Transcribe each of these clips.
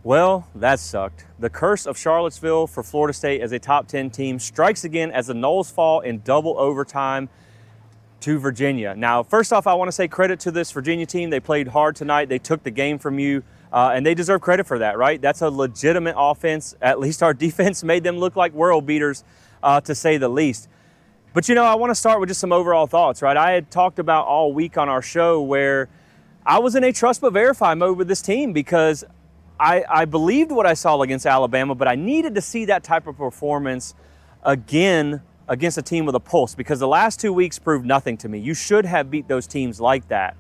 Well, that sucked. The curse of Charlottesville for Florida State as a top 10 team strikes again as the Noles fall in double overtime to Virginia. Now, first off, I want to say credit to this Virginia team. They played hard tonight. They took the game from you, and they deserve credit for that, right? That's a legitimate offense. At least our defense made them look like world beaters, to say the least. But, I want to start with just some overall thoughts, right? I had talked about all week on our show where I was in a trust but verify mode with this team because I believed what I saw against Alabama, but I needed to see that type of performance again against a team with a pulse because the last 2 weeks proved nothing to me. You should have beat those teams like that.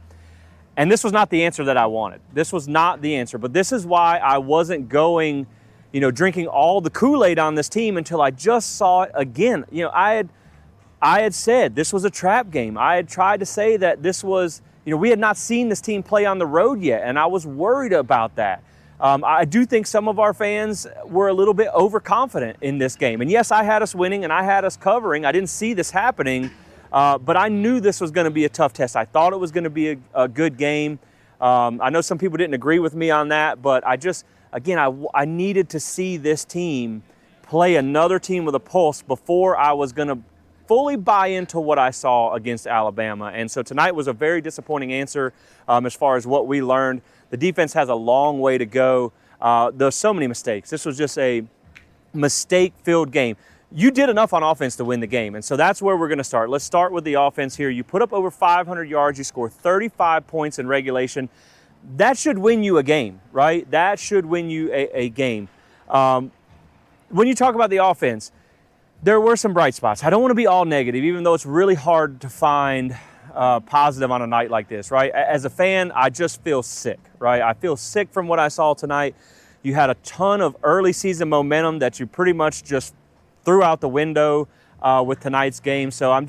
And this was not the answer that I wanted. This was not the answer, but this is why I wasn't going, drinking all the Kool-Aid on this team until I just saw it again. I had said this was a trap game. I had tried to say that this was, we had not seen this team play on the road yet, and I was worried about that. I do think some of our fans were a little bit overconfident in this game. And yes, I had us winning and I had us covering. I didn't see this happening, but I knew this was going to be a tough test. I thought it was going to be a good game. I know some people didn't agree with me on that, but I needed to see this team play another team with a pulse before I was going to fully buy into what I saw against Alabama. And so tonight was a very disappointing answer as far as what we learned. The defense has a long way to go. There's so many mistakes. This was just a mistake-filled game. You did enough on offense to win the game, and so that's where we're going to start. Let's start with the offense here. You put up over 500 yards. You score 35 points in regulation. That should win you a game, right? That should win you a game. When you talk about the offense, there were some bright spots. I don't want to be all negative, even though it's really hard to find positive on a night like this, right? As a fan, I just feel sick, right? I feel sick from what I saw tonight. You had a ton of early season momentum that you pretty much just threw out the window with tonight's game. So I'm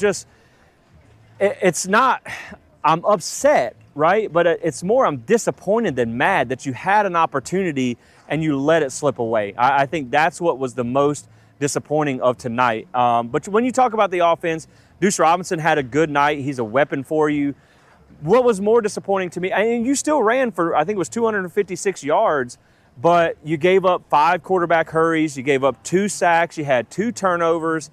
upset, right? But it's more I'm disappointed than mad that you had an opportunity and you let it slip away. I think that's what was the most disappointing of tonight. But when you talk about the offense, Deuce Robinson had a good night. He's a weapon for you. What was more disappointing to me, and you still ran for, I think it was 256 yards, but you gave up 5 quarterback hurries. You gave up 2 sacks. You had 2 turnovers.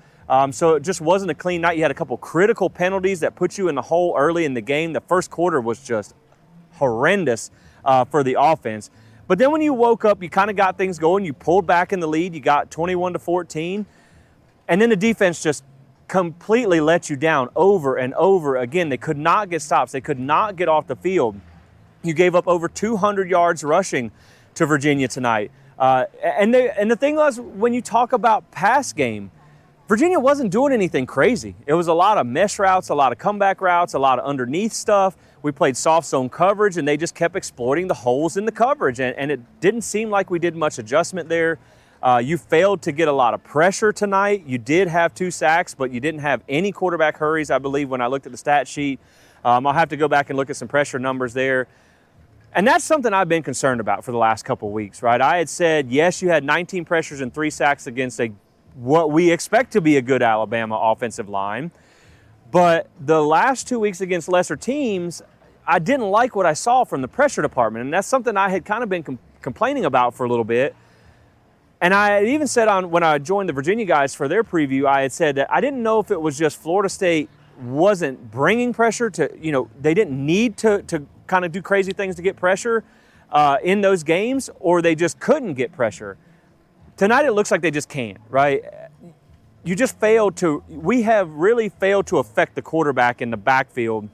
So it just wasn't a clean night. You had a couple critical penalties that put you in the hole early in the game. The first quarter was just horrendous for the offense. But then when you woke up, you kind of got things going. You pulled back in the lead. You got 21-14. And then the defense just completely let you down over and over again. They could not get stops. They could not get off the field. You gave up over 200 yards rushing to Virginia tonight. And the thing was, when you talk about pass game, Virginia wasn't doing anything crazy. It was a lot of mesh routes, a lot of comeback routes, a lot of underneath stuff. We played soft zone coverage, and they just kept exploiting the holes in the coverage. And it didn't seem like we did much adjustment there. You failed to get a lot of pressure tonight. You did have 2 sacks, but you didn't have any quarterback hurries, I believe, when I looked at the stat sheet. I'll have to go back and look at some pressure numbers there. And that's something I've been concerned about for the last couple of weeks, right? I had said, yes, you had 19 pressures and 3 sacks against what we expect to be a good Alabama offensive line. But the last 2 weeks against lesser teams, I didn't like what I saw from the pressure department. And that's something I had kind of been complaining about for a little bit. And I had even said when I joined the Virginia guys for their preview, I had said that I didn't know if it was just Florida State wasn't bringing pressure to, they didn't need to kind of do crazy things to get pressure in those games, or they just couldn't get pressure. Tonight it looks like they just can't, right? We have really failed to affect the quarterback in the backfield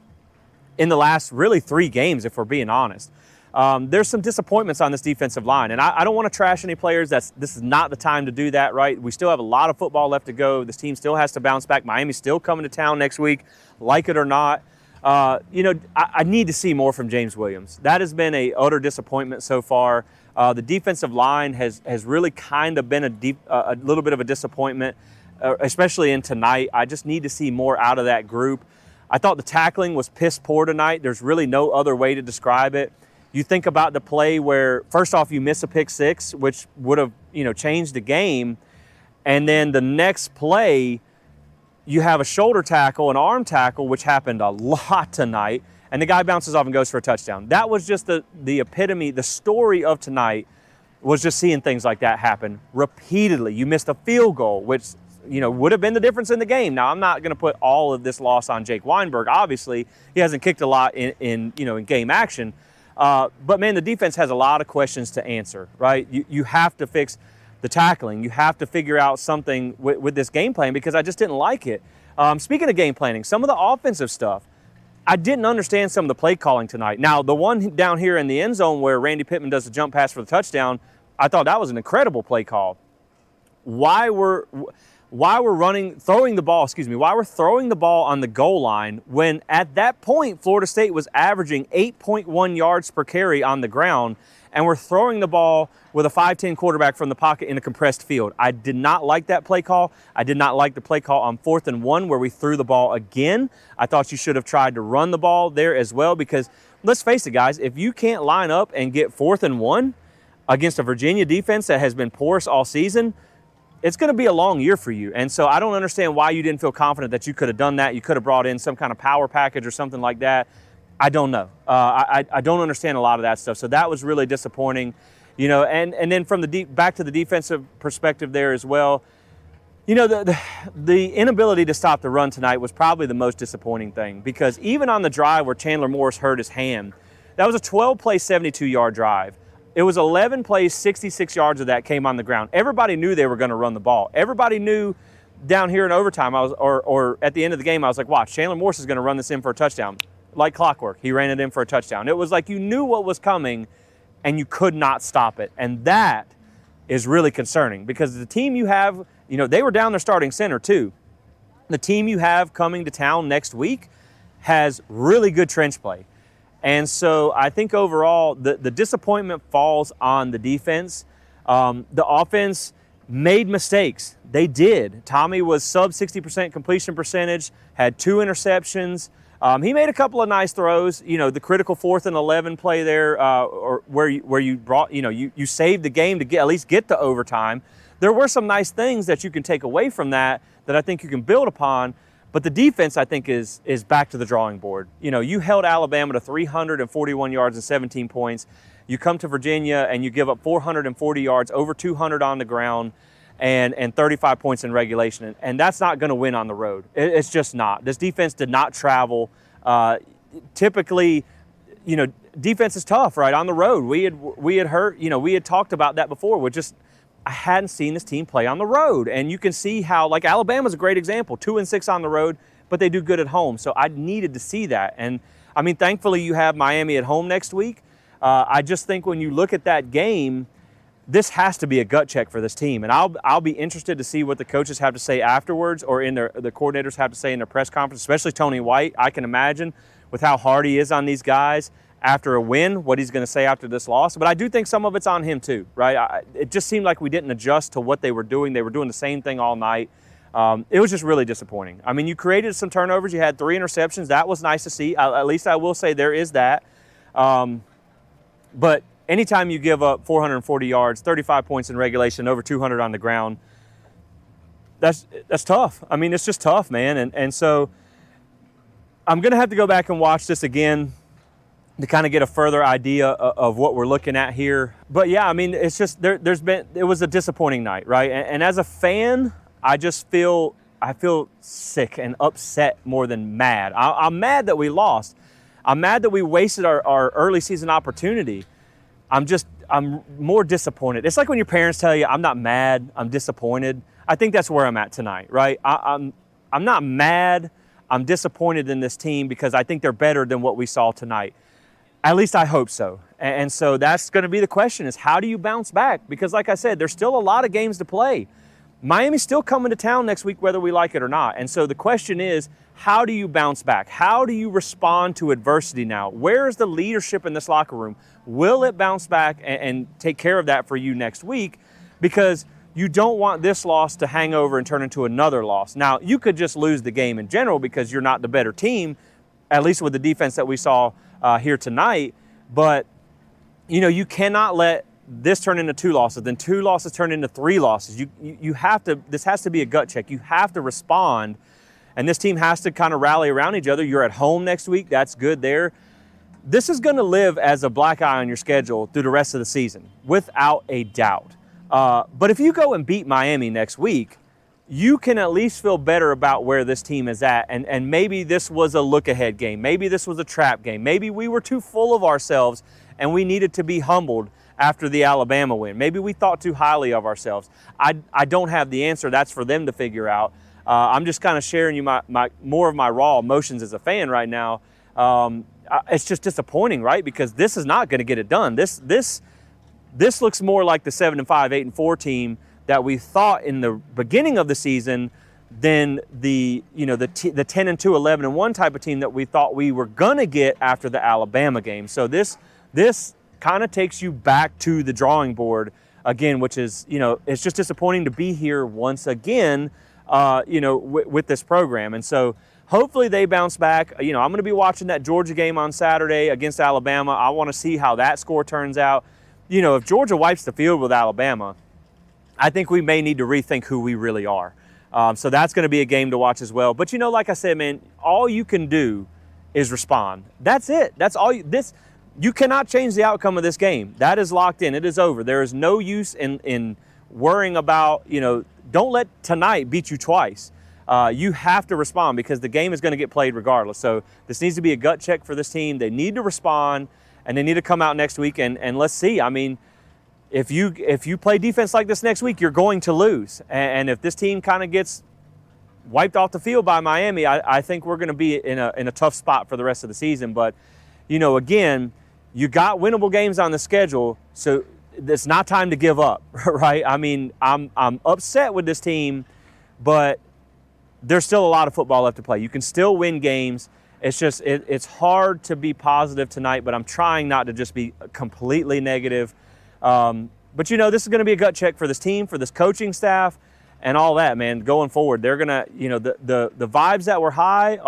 in the last really 3 games, if we're being honest. There's some disappointments on this defensive line, and I don't want to trash any players. This is not the time to do that, right? We still have a lot of football left to go. This team still has to bounce back. Miami's still coming to town next week, like it or not. I need to see more from James Williams. That has been an utter disappointment so far. The defensive line has really kind of been a little bit of a disappointment, especially in tonight. I just need to see more out of that group. I thought the tackling was piss poor tonight. There's really no other way to describe it. You think about the play where, first off, you miss a pick six, which would have, changed the game. And then the next play, you have a shoulder tackle, an arm tackle, which happened a lot tonight, and the guy bounces off and goes for a touchdown. That was just the epitome, the story of tonight was just seeing things like that happen repeatedly. You missed a field goal, which would have been the difference in the game. Now, I'm not going to put all of this loss on Jake Weinberg. Obviously, he hasn't kicked a lot in game action. But, man, the defense has a lot of questions to answer, right? You have to fix the tackling. You have to figure out something with this game plan because I just didn't like it. Speaking of game planning, some of the offensive stuff, I didn't understand some of the play calling tonight. Now, the one down here in the end zone where Randy Pittman does the jump pass for the touchdown, I thought that was an incredible play call. Why we're throwing the ball on the goal line when at that point Florida State was averaging 8.1 yards per carry on the ground, and we're throwing the ball with a 5'10 quarterback from the pocket in a compressed field. I did not like that play call. I did not like the play call on 4th and 1 where we threw the ball again. I thought you should have tried to run the ball there as well because, let's face it, guys, if you can't line up and get 4th and 1 against a Virginia defense that has been porous all season, it's going to be a long year for you. And so I don't understand why you didn't feel confident that you could have done that. You could have brought in some kind of power package or something like that. I don't know. I don't understand a lot of that stuff. So that was really disappointing, and then from back to the defensive perspective there as well. The inability to stop the run tonight was probably the most disappointing thing because even on the drive where Chandler Morris hurt his hand, that was a 12-play, 72-yard drive. It was 11 plays, 66 yards of that came on the ground. Everybody knew they were going to run the ball. Everybody knew down here in overtime, or at the end of the game, I was like, watch, Chandler Morris is going to run this in for a touchdown. Like clockwork, he ran it in for a touchdown. It was like you knew what was coming, and you could not stop it. And that is really concerning because the team you have, they were down their starting center too. The team you have coming to town next week has really good trench play. And so I think overall the disappointment falls on the defense. The offense made mistakes. They did. Tommy was sub 60% completion percentage, had 2 interceptions. He made a couple of nice throws. The critical 4th and 11 play there, or where you brought, you saved the game to at least get to overtime. There were some nice things that you can take away from that I think you can build upon. But the defense, I think, is back to the drawing board. You held Alabama to 341 yards and 17 points. You come to Virginia and you give up 440 yards, over 200 on the ground, and 35 points in regulation. And that's not going to win on the road. It's just not. This defense did not travel. Typically, defense is tough, right, on the road. We had talked about that before. I hadn't seen this team play on the road. And you can see how, like, Alabama's a great example, 2-6 on the road, but they do good at home. So I needed to see that. And, thankfully you have Miami at home next week. I just think when you look at that game, this has to be a gut check for this team. And I'll be interested to see what the coaches have to say afterwards or the coordinators have to say in their press conference, especially Tony White. I can imagine with how hard he is on these guys after a win, what he's going to say after this loss. But I do think some of it's on him too, right? It just seemed like we didn't adjust to what they were doing. They were doing the same thing all night. It was just really disappointing. You created some turnovers. You had 3 interceptions. That was nice to see. At least I will say there is that. But anytime you give up 440 yards, 35 points in regulation, over 200 on the ground, that's tough. It's just tough, man. And so I'm going to have to go back and watch this again to kind of get a further idea of what we're looking at here. But yeah, it's just it was a disappointing night, right? And as a fan, I feel sick and upset more than mad. I'm mad that we lost. I'm mad that we wasted our early season opportunity. I'm more disappointed. It's like when your parents tell you, I'm not mad, I'm disappointed. I think that's where I'm at tonight, right? I'm not mad, I'm disappointed in this team because I think they're better than what we saw tonight. At least I hope so. And so that's going to be the question is how do you bounce back? Because like I said, there's still a lot of games to play. Miami's still coming to town next week whether we like it or not. And so the question is, how do you bounce back? How do you respond to adversity now? Where is the leadership in this locker room? Will it bounce back and take care of that for you next week? Because you don't want this loss to hang over and turn into another loss. Now, you could just lose the game in general because you're not the better team, at least with the defense that we saw here tonight. But, you cannot let this turn into 2 losses, then 2 losses turn into 3 losses. You have to, this has to be a gut check. You have to respond, and this team has to kind of rally around each other. You're at home next week. That's good there. this is going to live as a black eye on your schedule through the rest of the season, without a doubt. But if you go and beat Miami next week, you can at least feel better about where this team is at. And maybe this was a look-ahead game. Maybe this was a trap game. Maybe we were too full of ourselves and we needed to be humbled after the Alabama win. Maybe we thought too highly of ourselves. I don't have the answer. That's for them to figure out. I'm just kind of sharing you my more of my raw emotions as a fan right now. It's just disappointing, right? Because this is not going to get it done. This looks more like the 7-5, 8-4 team that we thought in the beginning of the season than the 10-2, 11-1 type of team that we thought we were going to get after the Alabama game. So this kind of takes you back to the drawing board again, which is, it's just disappointing to be here once again, with this program. And so hopefully they bounce back. I'm going to be watching that Georgia game on Saturday against Alabama. I want to see how that score turns out. If Georgia wipes the field with Alabama, I think we may need to rethink who we really are. So that's going to be a game to watch as well. But, like I said, man, all you can do is respond. That's it. That's all. You cannot change the outcome of this game. That is locked in. It is over. There is no use in worrying about, don't let tonight beat you twice. You have to respond because the game is going to get played regardless. So this needs to be a gut check for this team. They need to respond, and they need to come out next week and let's see. I mean, if you play defense like this next week, you're going to lose. And if this team kind of gets wiped off the field by Miami, I think we're going to be in a tough spot for the rest of the season. But, again, you got winnable games on the schedule, so it's not time to give up, right? I mean, I'm upset with this team, but there's still a lot of football left to play. You can still win games. It's just it's hard to be positive tonight, but I'm trying not to just be completely negative. But this is going to be a gut check for this team, for this coaching staff, and all that, man. Going forward, they're going to, the vibes that were high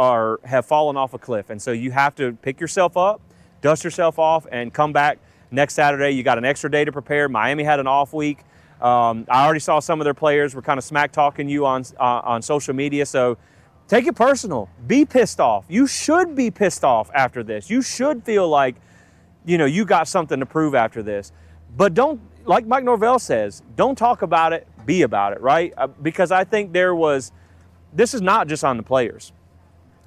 have fallen off a cliff, and so you have to pick yourself up, dust yourself off, and come back next Saturday. You got an extra day to prepare. Miami had an off week. I already saw some of their players were kind of smack talking you on social media. So take it personal. Be pissed off. You should be pissed off after this. You should feel like, you got something to prove after this. But don't, like Mike Norvell says, don't talk about it, be about it, right? Because I think this is not just on the players.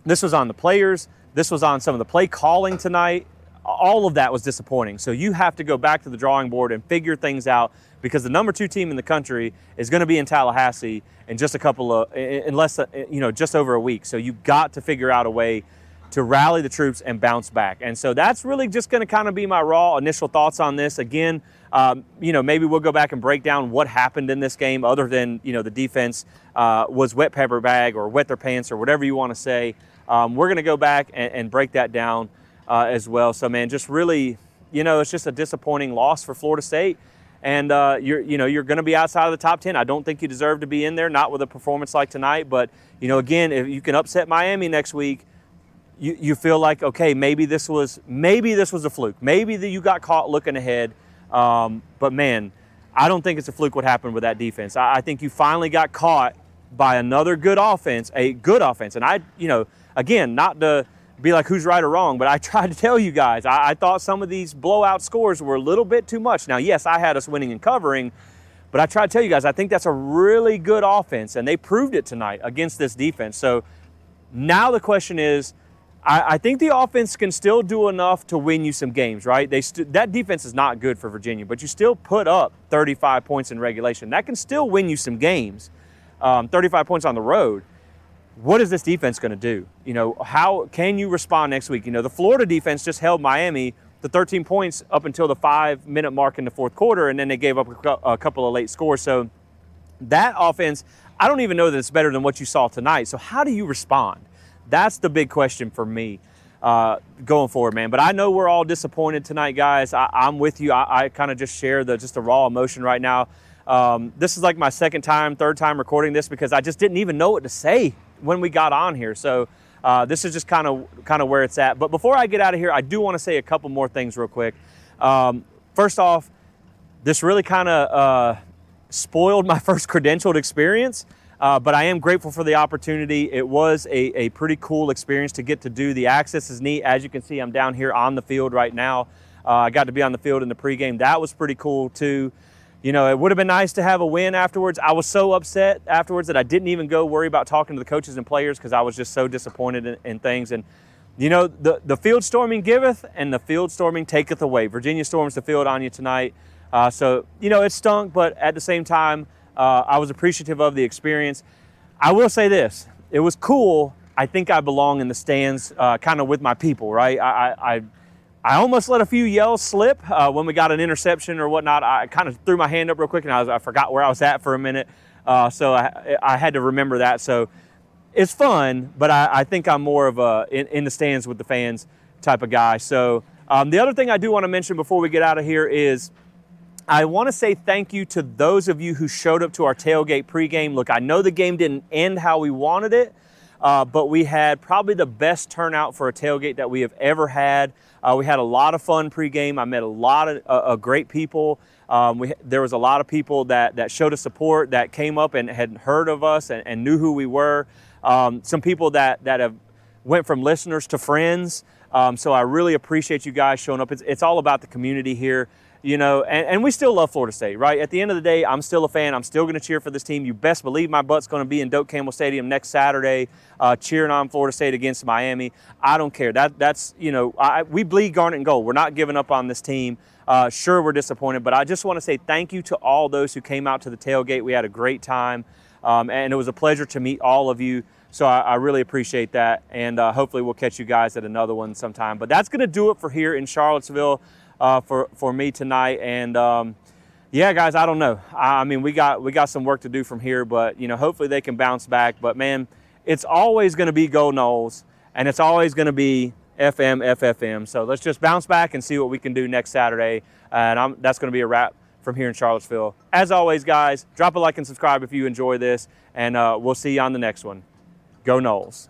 This was on the players. This was on some of the play calling tonight. All of that was disappointing. So you have to go back to the drawing board and figure things out because the number 2 team in the country is going to be in Tallahassee in just just over a week. So you've got to figure out a way to rally the troops and bounce back. And so that's really just going to kind of be my raw initial thoughts on this. Again, maybe we'll go back and break down what happened in this game other than, the defense was wet pepper bag or wet their pants or whatever you want to say. We're going to go back and break that down as well. So, man, just really, it's just a disappointing loss for Florida State. And you're going to be outside of the top 10. I don't think you deserve to be in there, not with a performance like tonight. But, again, if you can upset Miami next week, you feel like, okay, maybe this was a fluke. Maybe you got caught looking ahead. But, man, I don't think it's a fluke what happened with that defense. I think you finally got caught by another good offense, a good offense. And again, not to be like who's right or wrong, but I tried to tell you guys, I thought some of these blowout scores were a little bit too much. Now, yes, I had us winning and covering, but I tried to tell you guys, I think that's a really good offense, and they proved it tonight against this defense. So now the question is, I think the offense can still do enough to win you some games, right? That defense is not good for Virginia, but you still put up 35 points in regulation. That can still win you some games, 35 points on the road. What is this defense going to do? How can you respond next week? The Florida defense just held Miami to 13 points up until the 5-minute mark in the fourth quarter, and then they gave up a couple of late scores. So that offense, I don't even know that it's better than what you saw tonight. So how do you respond? That's the big question for me going forward, man. But I know we're all disappointed tonight, guys. I'm with you. I kind of just share the raw emotion right now. This is like my third time recording this because I just didn't even know what to say when we got on here. So this is just kind of where it's at. But before I get out of here, I do want to say a couple more things real quick. First off, this really kind of spoiled my first credentialed experience. but I am grateful for the opportunity. It was a pretty cool experience to get to do. The access is neat. As you can see, I'm down here on the field right now. I got to be on the field in the pregame. That was pretty cool too. You know, it would have been nice to have a win afterwards. I was so upset afterwards that I didn't even go worry about talking to the coaches and players because I was just so disappointed in things. And, you know, the field storming giveth and the field storming taketh away. Virginia storms the field on you tonight. So, you know, it stunk, but at the same time, I was appreciative of the experience. I will say this. It was cool. I think I belong in the stands kind of with my people, right? I almost let a few yells slip when we got an interception or whatnot. I kind of threw my hand up real quick and I forgot where I was at for a minute. So I had to remember that. So it's fun, but I think I'm more of a in the stands with the fans type of guy. So the other thing I do want to mention before we get out of here is I want to say thank you to those of you who showed up to our tailgate pregame. Look, I know the game didn't end how we wanted it, but we had probably the best turnout for a tailgate that we have ever had. We had a lot of fun pregame. I met a lot of great people. There was a lot of people that showed us support, that came up and had heard of us and knew who we were. Some people that have went from listeners to friends. So I really appreciate you guys showing up. It's all about the community here. You know, and we still love Florida State, right? At the end of the day, I'm still a fan. I'm still going to cheer for this team. You best believe my butt's going to be in Doak Campbell Stadium next Saturday, cheering on Florida State against Miami. I don't care. That's you know, we bleed garnet and gold. We're not giving up on this team. Sure, we're disappointed, but I just want to say thank you to all those who came out to the tailgate. We had a great time, and it was a pleasure to meet all of you. So I really appreciate that, and hopefully we'll catch you guys at another one sometime. But that's going to do it for here in Charlottesville. For me tonight, and yeah, guys, I don't know. I mean, we got some work to do from here, but you know, hopefully they can bounce back. But man, it's always going to be Go Noles, and it's always going to be FFM. So let's just bounce back and see what we can do next Saturday, and that's going to be a wrap from here in Charlottesville. As always, guys, drop a like and subscribe if you enjoy this, and we'll see you on the next one. Go Noles.